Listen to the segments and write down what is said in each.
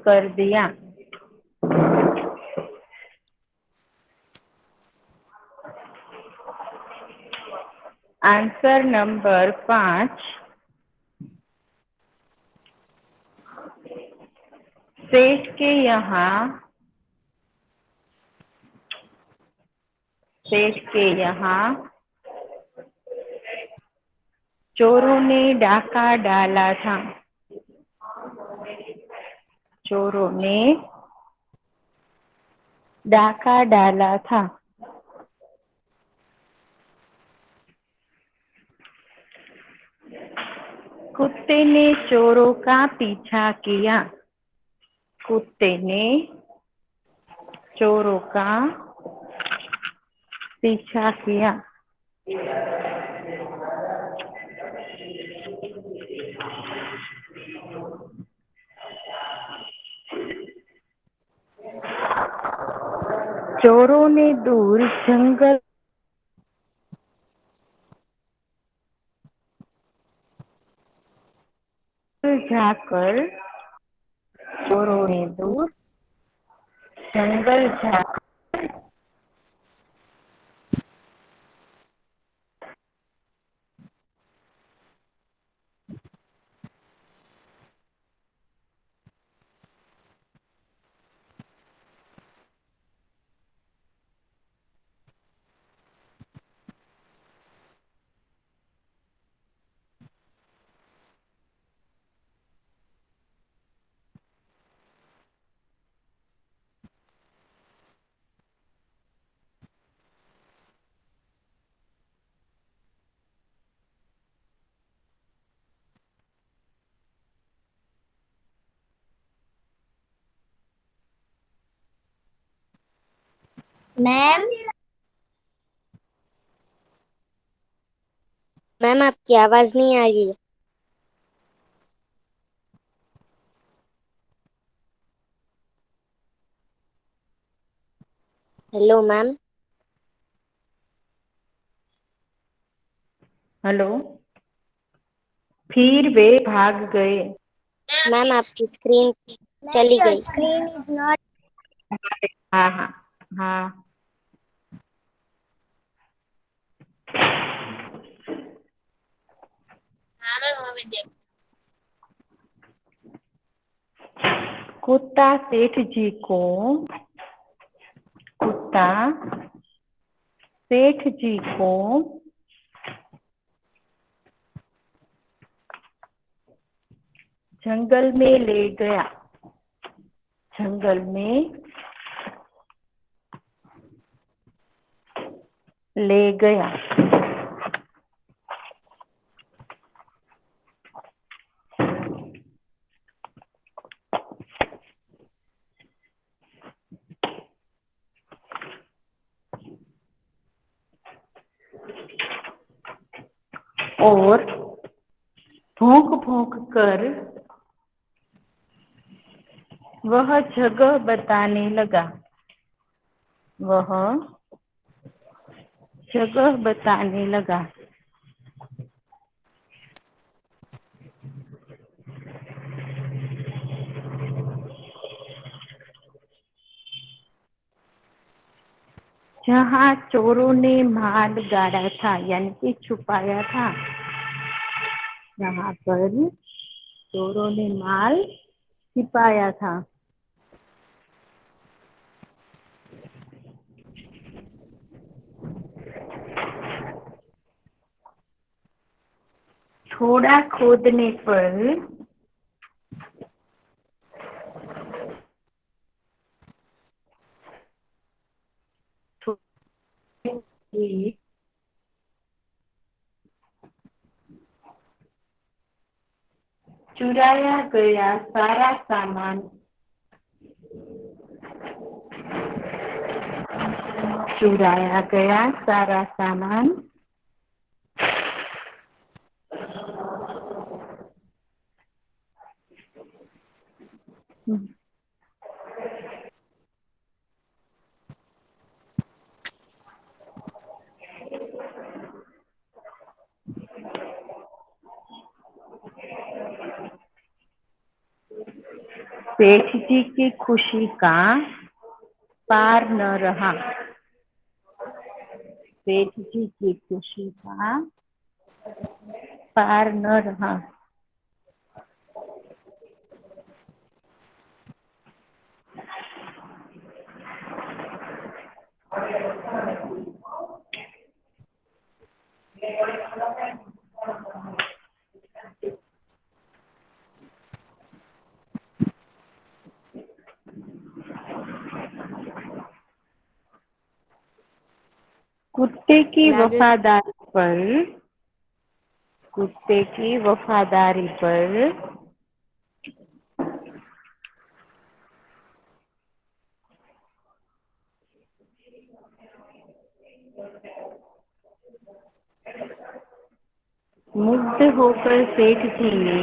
कर दिया। Answer number 5, सेठ के यहाँ चोरों ने डाका डाला था। चोरों ने डाका डाला था। कुत्ते ने चोरों का पीछा किया। कुत्ते ने चोरों का पीछा किया। चोरों ने दूर जंगल जाकर चोरों ने दूर जंगल जाकर मैम मैम आपकी आवाज नहीं आ रही है। Hello ma'am. हेलो। फिर वे भाग गए। मैम आपकी स्क्रीन चली गई। Screen is not. हाँ हाँ हाँ। कुत्ता सेठ जी को कुत्ता सेठ जी को जंगल में ले गया। जंगल में ले गया। और भौंक भौंक कर वह जगह बताने लगा। वह जगह बताने लगा। जहाँ चोरों ने माल गाड़ा था, यानी कि छुपाया था। जहाँ पर चोरों ने माल छिपाया था। थोड़ा खोदने पर चुराया गया सारा सामान। चुराया गया सारा सामान। सेठ जी की खुशी का पार न रहा। सेठ जी की खुशी का पार न रहा। कुत्ते की वफादारी पर, कुत्ते की वफादारी पर मुग्ध होकर सेठ जी ने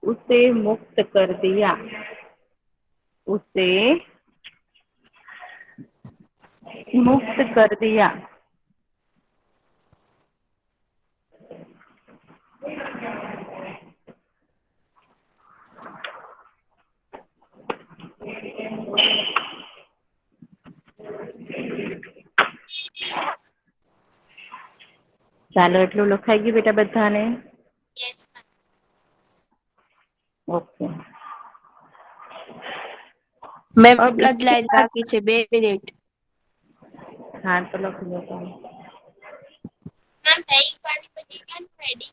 उसे मुक्त कर दिया। उसे मुक्त कर दिया। ચાલો એટલું લખાઈ ગયું બેટા બધાને? Yes, ma'am. ઓકે। मैम अब एक इसके लाइन बाद, बाकी है 2 मिनट। हाँ तो लख लो। Ma'am, dyeing party bagi kan ready.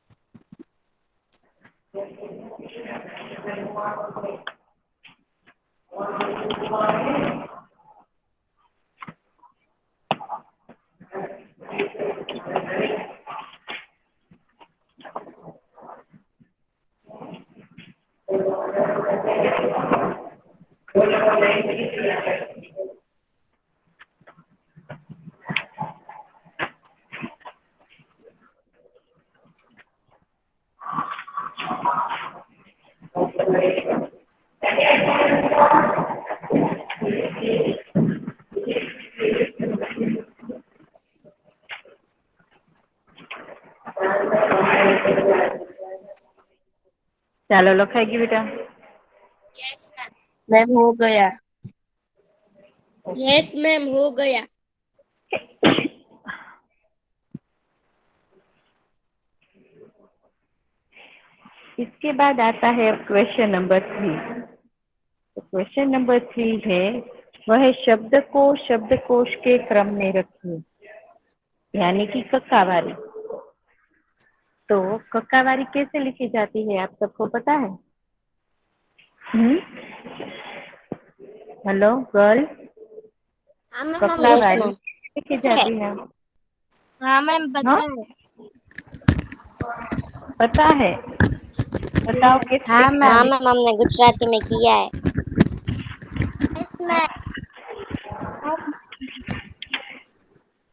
ચાલો લખાઈ ગયું બેટા? Yes, ma'am. मैम हो गया। Yes, ma'am. हो गया. इसके बाद आता है क्वेश्चन नंबर 3। तो क्वेश्चन नंबर 3 है, वह शब्द को शब्दकोश के क्रम में रखिए, यानी कि कक्कावारी। तो कक्कावारी कैसे लिखी जाती है आप सबको पता है? हेलो गर्ल, हाँ मैम, हम Yes, कक्कावारी ma'am. लिखी है। जाती है? हाँ मैम हाँ पता है। पता है, बताओ कैसे हाँ लिखी हाँ मैम। जाती मैम, हमने गुजराती में किया है। Yes, ma'am.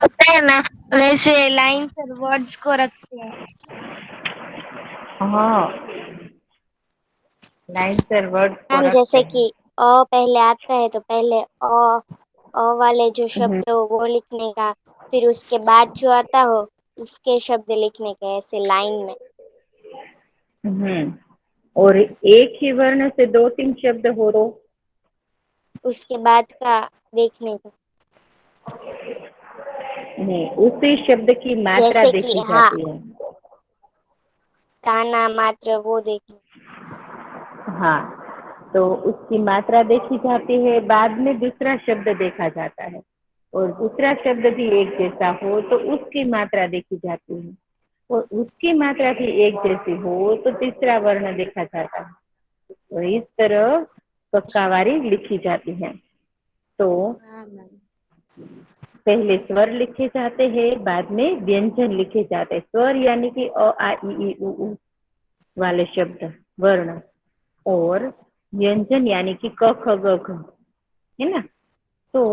पता है ना, वैसे लाइन पर वर्ड्स को रखते हैं। है? हाँ, लाइन पर वर्ड को मैम, रखते जैसे हैं। कि अ पहले आता है तो पहले अ वाले जो शब्द हो वो लिखने का, फिर उसके बाद जो आता हो उसके शब्द लिखने के, ऐसे लाइन में। और एक ही वर्ण से 2-3 शब्द हो तो उसके बाद का देखने का, नहीं, उसी शब्द की मात्रा जैसे कि देखी हाँ, जाती है। काना मात्र वो देखने। हाँ, तो उसकी मात्रा देखी जाती है, बाद में दूसरा शब्द देखा जाता है, और दूसरा शब्द भी एक जैसा हो तो उसकी मात्रा देखी जाती है, और उसकी मात्रा भी एक जैसी हो तो तीसरा वर्ण देखा जाता है। तो इस तरह कक्कावारी लिखी जाती है। तो हाँ मैम। पहले स्वर लिखे जाते हैं, बाद में व्यंजन लिखे जाते हैं। स्वर यानी कि अ आ इ ई उ ऊ वाले शब्द वर्ण, और व्यंजन यानी कि क ख ग घ, है ना? तो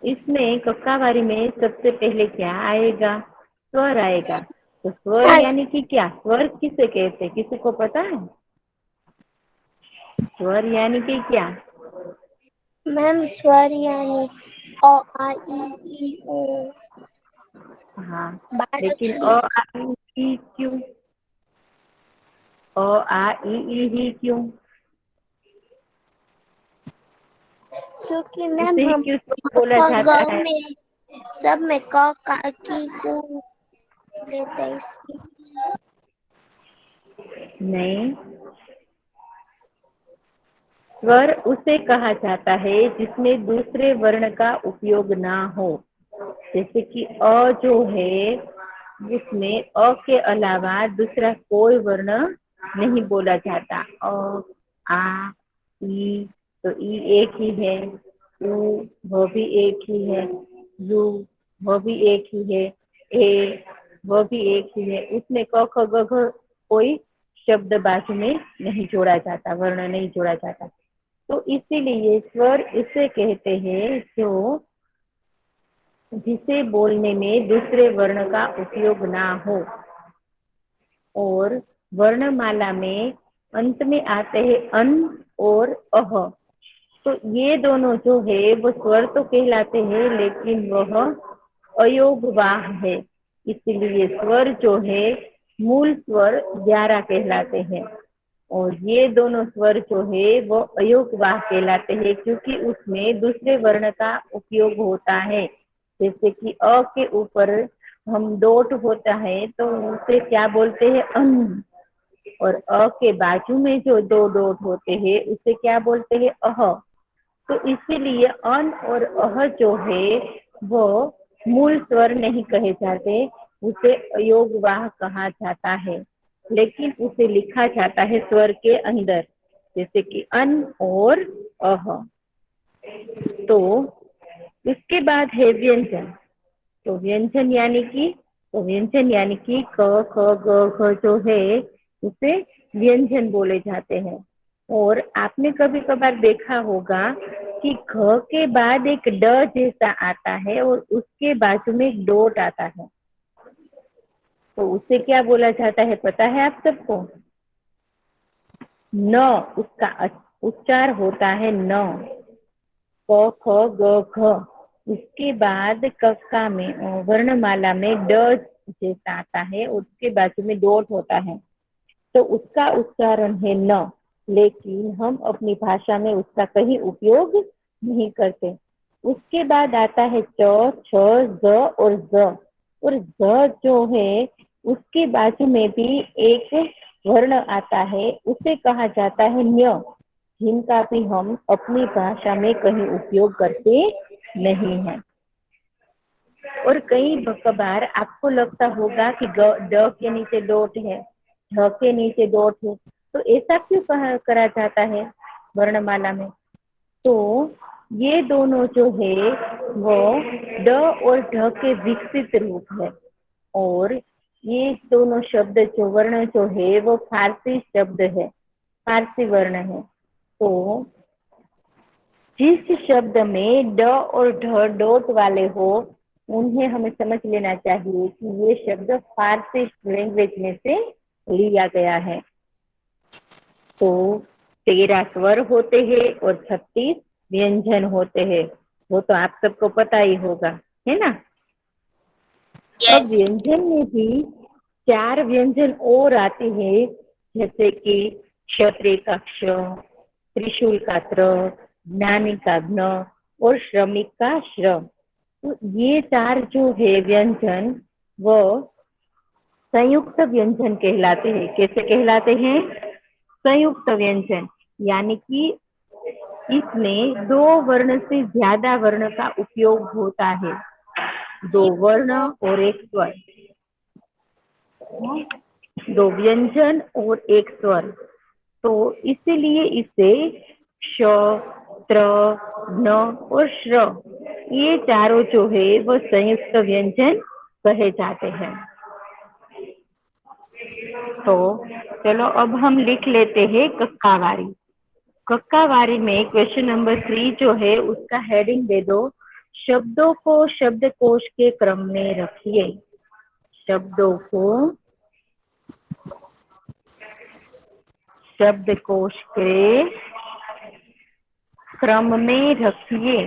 इसमें कक्कावारी में सबसे पहले क्या आएगा? स्वर आएगा। तो स्वर यानी कि क्या? स्वर किसे कहते हैं, किसी को पता है? स्वर यानी कि क्या? मैम, स्वर यानी अ आ ई उ। हाँ, बारह लेकिन छड़ी। अ आ इ ई क्यों? अ आ ई ही क्यों? क्योंकि उसे मैम ही हम क्यों स्वर बोला ख जाता ग है? में सब में क का की को लेते हैं इसलिए। नहीं, स्वर उसे कहा जाता है जिसमें दूसरे वर्ण का उपयोग ना हो। जैसे कि अ जो है, जिसमें अ के अलावा दूसरा कोई वर्ण नहीं बोला जाता। अ, आ, ई, तो ई एक ही है। उ, वो भी एक ही है। यू, वो भी एक ही है। ए, वो भी एक ही है। उसमें क ख ग घ कोई शब्द बाजू में नहीं जोड़ा जाता, वर्ण नहीं जोड़ा जाता। तो इसीलिए स्वर इसे कहते हैं जो जिसे बोलने में दूसरे वर्ण का उपयोग ना हो। और वर्णमाला में अंत में आते हैं अन और अह। तो ये दोनों जो है वो स्वर तो कहलाते हैं, लेकिन वह अयोगवाह है। इसलिए स्वर जो है मूल स्वर 11 कहलाते हैं, और ये दोनों स्वर जो है वो अयोगवाह कहलाते हैं, क्योंकि उसमें दूसरे वर्ण का उपयोग होता है। जैसे कि अ के ऊपर हम डॉट होता है तो उसे क्या बोलते हैं? अन। और अ के बाजू में जो दो डॉट होते हैं उसे क्या बोलते हैं? अह। तो इसीलिए अन और अह जो है वो मूल स्वर नहीं कहे जाते, उसे अयोगवाह कहा जाता है। लेकिन उसे लिखा जाता है स्वर के अंदर, जैसे कि अन और अह। तो इसके बाद है व्यंजन। तो व्यंजन यानी कि क ख ग घ जो है उसे व्यंजन बोले जाते हैं। और आपने कभी कभार देखा होगा कि घ के बाद एक ड जैसा आता है और उसके बाजू में एक डॉट आता है, तो उसे क्या बोला जाता है पता है आप सबको? न। उसका उच्चार होता है न। क ख ग घ। उसके बाद कक्का में वर्णमाला में ड जैसा आता है, उसके बाजू में डॉट होता है, तो उसका उच्चारण है न। लेकिन हम अपनी भाषा में उसका कहीं उपयोग नहीं करते। उसके बाद आता है च, छ, ज और ज। और ज जो है उसके बाजू में भी एक वर्ण आता है, उसे कहा जाता है न्य, जिनका भी हम अपनी भाषा में कहीं उपयोग करते नहीं हैं। और कई बार आपको लगता होगा कि ड के नीचे डॉट है, ढ के नीचे डॉट है, तो ऐसा क्यों करा जाता है वर्णमाला में? तो ये दोनों जो है वो ड और ढ के विकसित रूप है। और ये दोनों शब्द जो वर्ण जो है वो फारसी शब्द है, फारसी वर्ण है। तो जिस शब्द में ड और ढ डॉट वाले हो उन्हें हमें समझ लेना चाहिए कि ये शब्द फारसी लैंग्वेज में से लिया गया है। तो 13 स्वर होते हैं और 36 व्यंजन होते हैं, वो तो आप सबको पता ही होगा, है ना? अब यस। व्यंजन में भी 4 व्यंजन और आते हैं, जैसे कि क्षत्रिय का क्ष, त्रिशूल का त्र, ज्ञानी का ज्ञ और श्रमिक का श्र। तो ये 4 जो है व्यंजन वो संयुक्त व्यंजन कहलाते हैं। कैसे कहलाते हैं? संयुक्त व्यंजन, यानी कि इसमें 2 वर्ण से ज्यादा वर्ण का उपयोग होता है। 2 वर्ण और एक स्वर, 2 व्यंजन और एक स्वर। तो इसीलिए इसे श, त्र, न और श्र, ये चारों जो है वो संयुक्त व्यंजन कहे जाते हैं। तो चलो अब हम लिख लेते हैं कक्कावारी। कक्कावारी में क्वेश्चन नंबर 3 जो है उसका हेडिंग दे दो, शब्दों को शब्दकोश के क्रम में रखिए। शब्दों को शब्दकोश के क्रम में रखिए।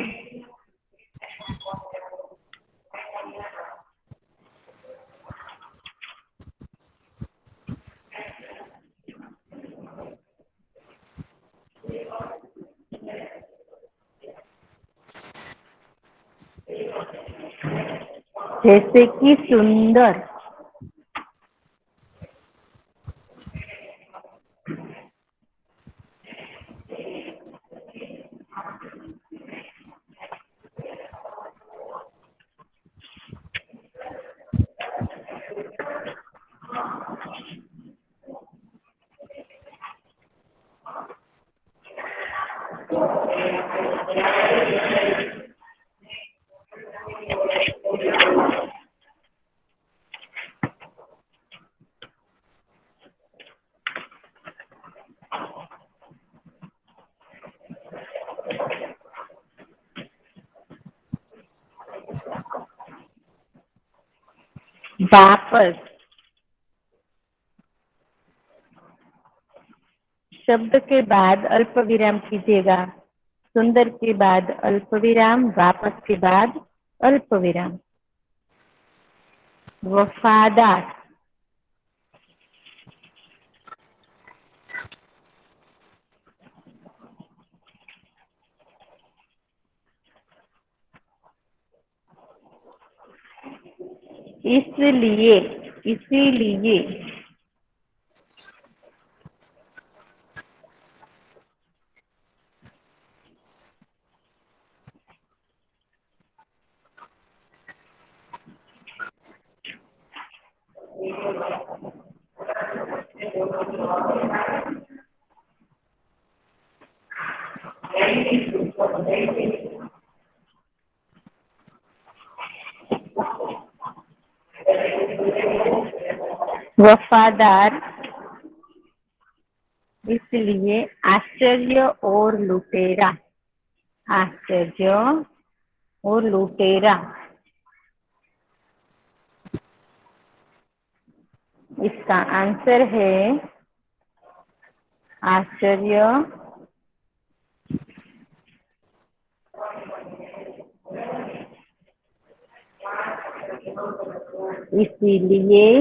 जैसे कि सुंदर, वापस, शब्द के बाद अल्प विराम कीजिएगा। सुंदर के बाद अल्प विराम, वापस के बाद अल्प विराम। वफादार, इसलिए, इसीलिए, वफादार, इसलिए, आश्चर्य और लुटेरा, आश्चर्य और लुटेरा। इसका आंसर है आश्चर्य, इसीलिए,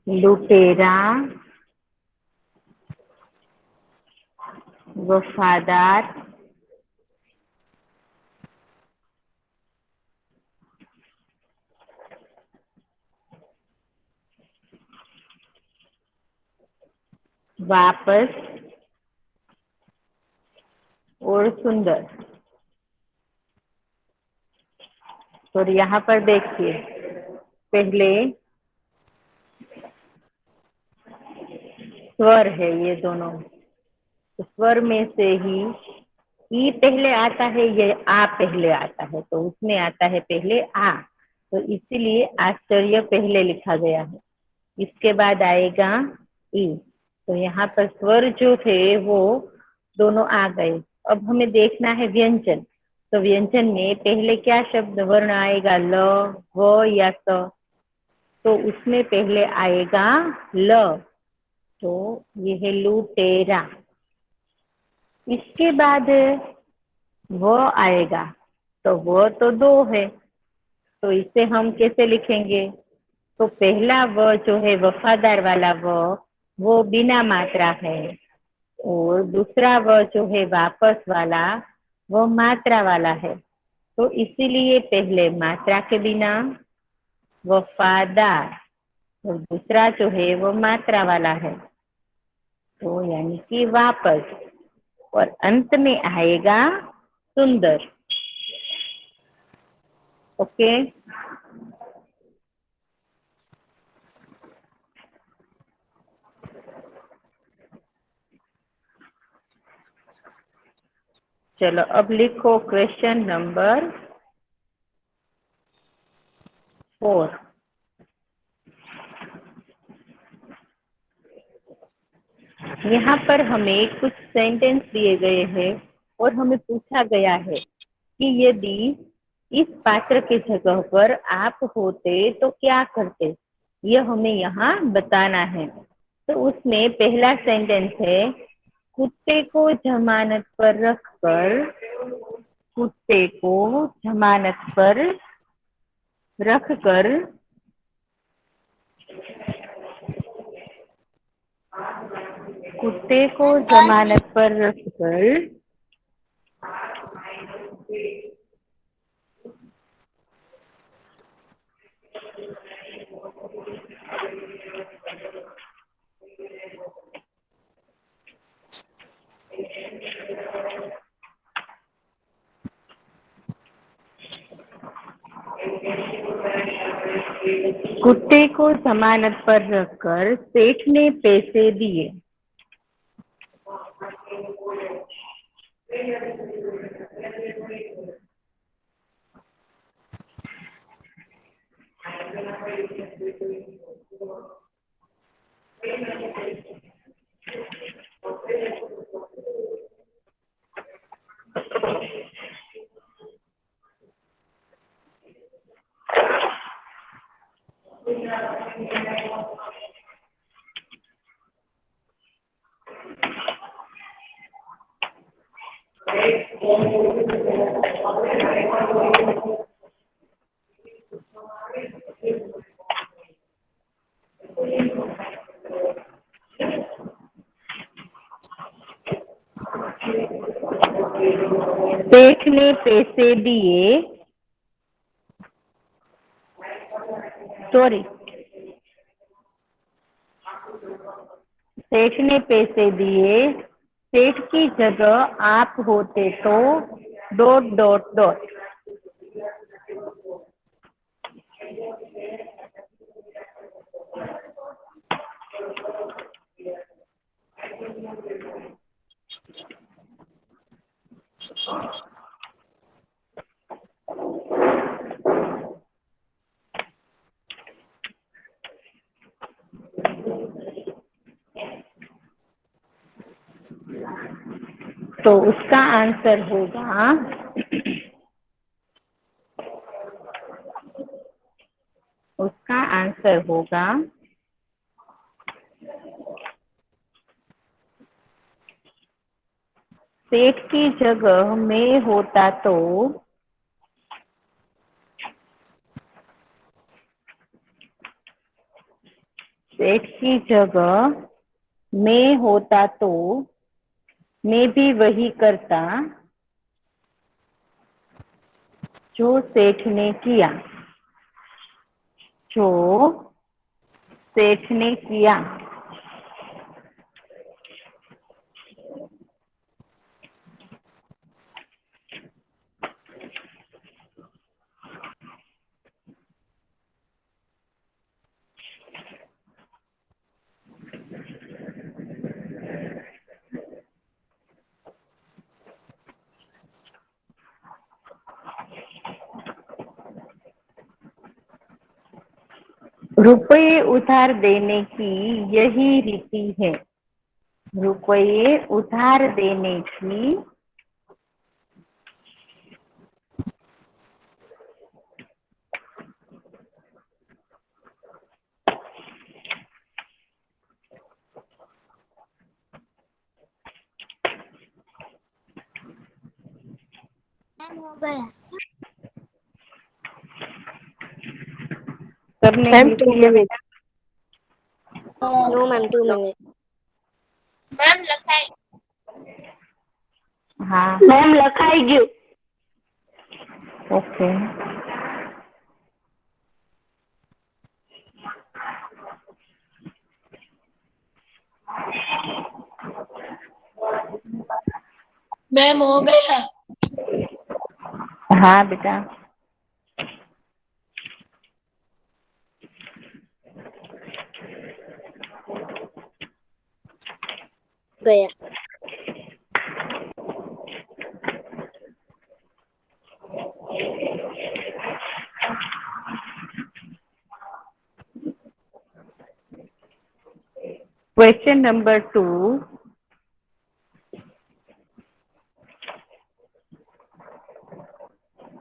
लुटेरा, वफादार, वापस और सुंदर। तो यहाँ पर देखिए, पहले स्वर है ये दोनों, तो स्वर में से ही ई पहले आता है, ये आ पहले आता है, तो उसमें आता है पहले आ, तो इसीलिए आश्चर्य पहले लिखा गया है। इसके बाद आएगा ई। तो यहाँ पर स्वर जो थे वो दोनों आ गए। अब हमें देखना है व्यंजन। तो व्यंजन में पहले क्या शब्द वर्ण आएगा, ल, व या स? तो उसमें पहले आएगा ल, तो ये है लुटेरा। इसके बाद वो आएगा, तो वो तो दो है, तो इसे हम कैसे लिखेंगे? तो पहला व जो है वफादार वाला वो बिना मात्रा है, और दूसरा व जो है वापस वाला वो मात्रा वाला है। तो इसीलिए पहले मात्रा के बिना वफादार, और दूसरा जो है वो मात्रा वाला है, तो यानी कि वापस, और अंत में आएगा सुंदर। ओके, चलो अब लिखो क्वेश्चन नंबर 4। यहाँ पर हमें कुछ सेंटेंस दिए गए हैं और हमें पूछा गया है कि यदि इस पात्र के जगह पर आप होते तो क्या करते, यह हमें यहाँ बताना है। तो उसमें पहला सेंटेंस है, कुत्ते को जमानत पर रखकर, कुत्ते को जमानत पर रखकर कुत्ते को जमानत पर रखकर कुत्ते को जमानत पर रखकर सेठ ने पैसे दिए। सेठ ने पैसे दिए। सॉरी, सेठ ने पैसे दिए। सेठ की जगह आप होते तो डॉट डॉट डॉट। तो उसका आंसर होगा, उसका आंसर होगा सेठ की जगह मैं होता तो सेठ की जगह मैं होता तो मैं भी वही करता जो सेठ ने किया। जो सेठ ने किया। रुपये उधार देने की यही रीति है। रुपये उधार देने की मैम हो गया। सबने मैम लिख 2 लिया मिनट। बेटा? No ma'am 2 minute. मैम लखाई। हाँ, मैम लखाई गયું। ओके। मैम हो गया। हाँ बेटा। गया। Question number 2।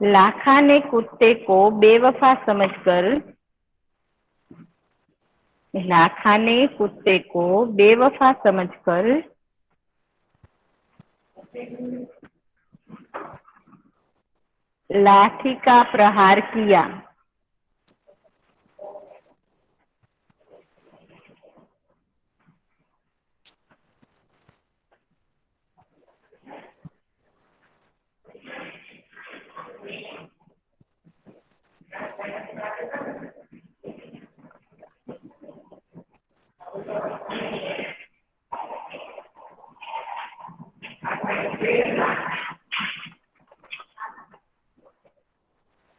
लाखा ने कुत्ते को बेवफा समझकर लाखा ने कुत्ते को बेवफा समझकर लाठी का प्रहार किया।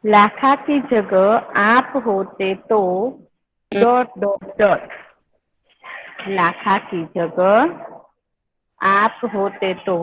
लाखा की जगह आप होते तो डॉट डॉट डॉट। लाखा की जगह आप होते तो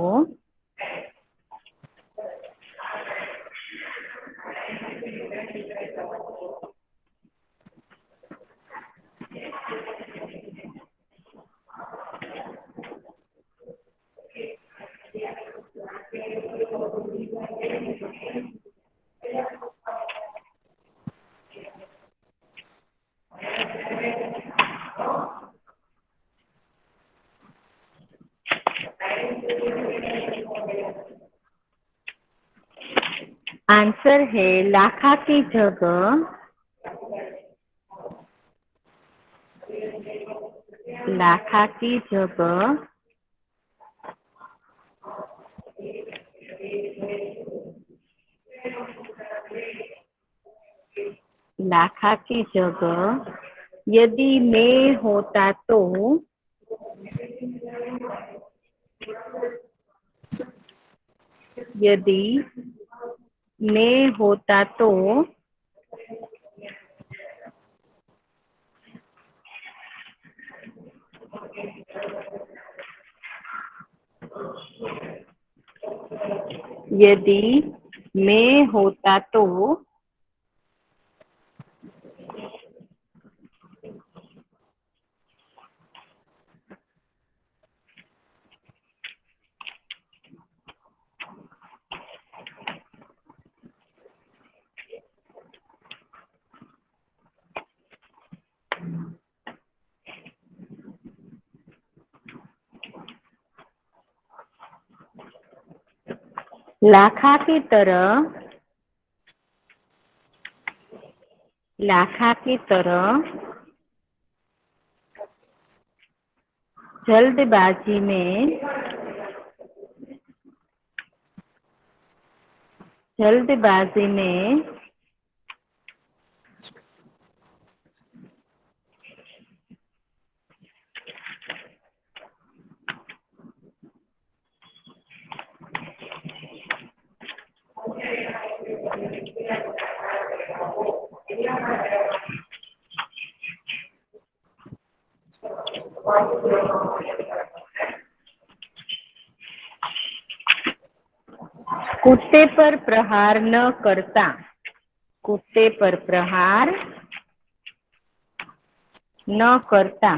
आंसर है लाखा की जगह लाखा की जगह लाखा की जगह यदि मैं होता तो यदि मैं होता तो यदि मैं होता तो लाखा की तरह जल्दबाजी में कुत्ते पर प्रहार न करता। कुत्ते पर प्रहार न करता।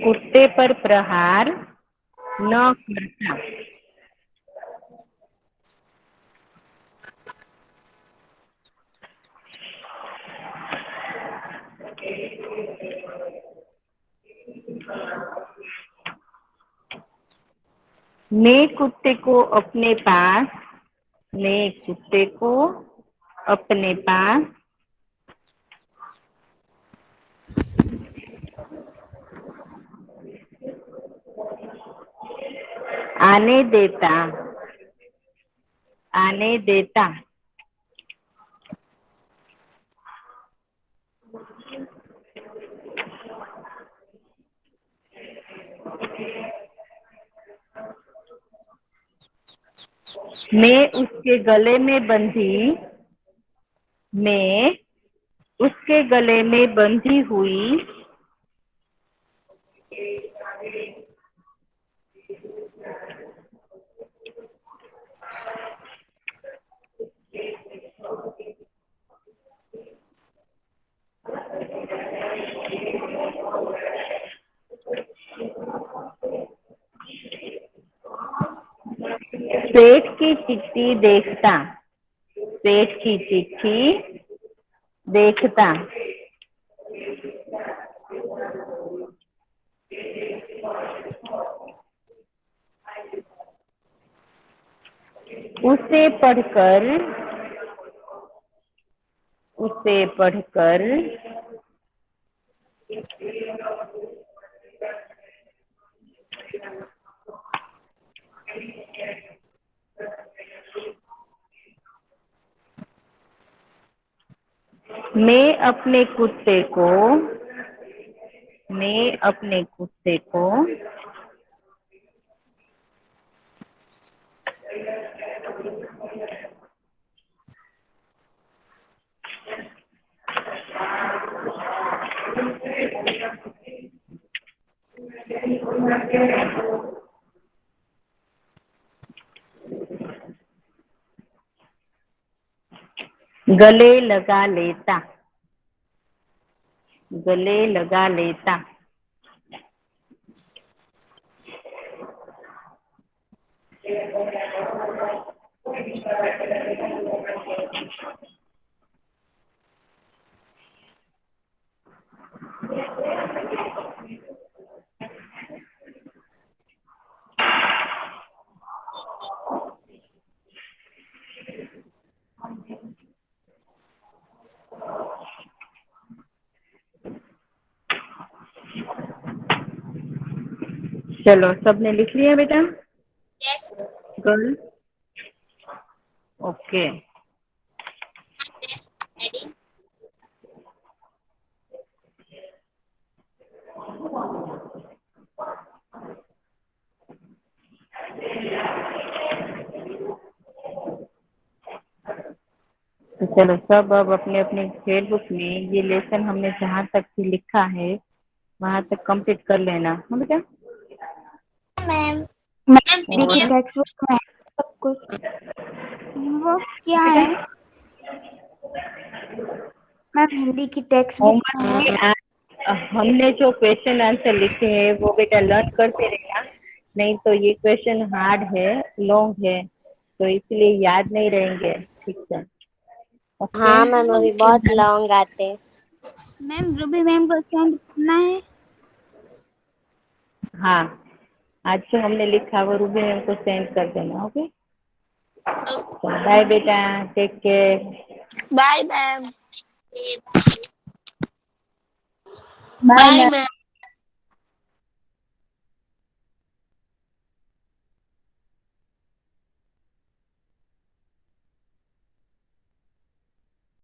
कुत्ते पर प्रहार न करता। मैं कुत्ते को अपने पास आने देता। मैं उसके गले में बंधी हुई सेठ की चिट्ठी देखता। उसे पढ़कर मैं अपने कुत्ते को मैं अपने कुत्ते को गले लगा लेता गले लगा लेता चलो सबने लिख लिया बेटा? Yes girl okay. Yes ready. तो चलो सब अब अपने अपने फेसबुक में ये लेसन हमने जहाँ तक भी लिखा है वहां तक कंप्लीट कर लेना हाँ बेटा। मैम मैम हिंदी की और टेक्स्ट बुक में है सब कुछ। वो क्या बेटा है मैम? हिंदी की टेक्स्ट बुक में है। होमवर्क में हमने जो क्वेश्चन आंसर लिखे हैं वो बेटा लर्न करते रहना, नहीं तो ये क्वेश्चन हार्ड है, लॉन्ग है, तो इसलिए याद नहीं रहेंगे। ठीक है ओके। हाँ मैम अभी बहुत लॉन्ग आते हैं। मैम रूबी मैम को सेंड करना है। हाँ आज जो हमने लिखा वो रूबी मैम को सेंड कर देना। ओके बाय बेटा, take care. Bye ma'am. Bye bye ma'am. Ma'am.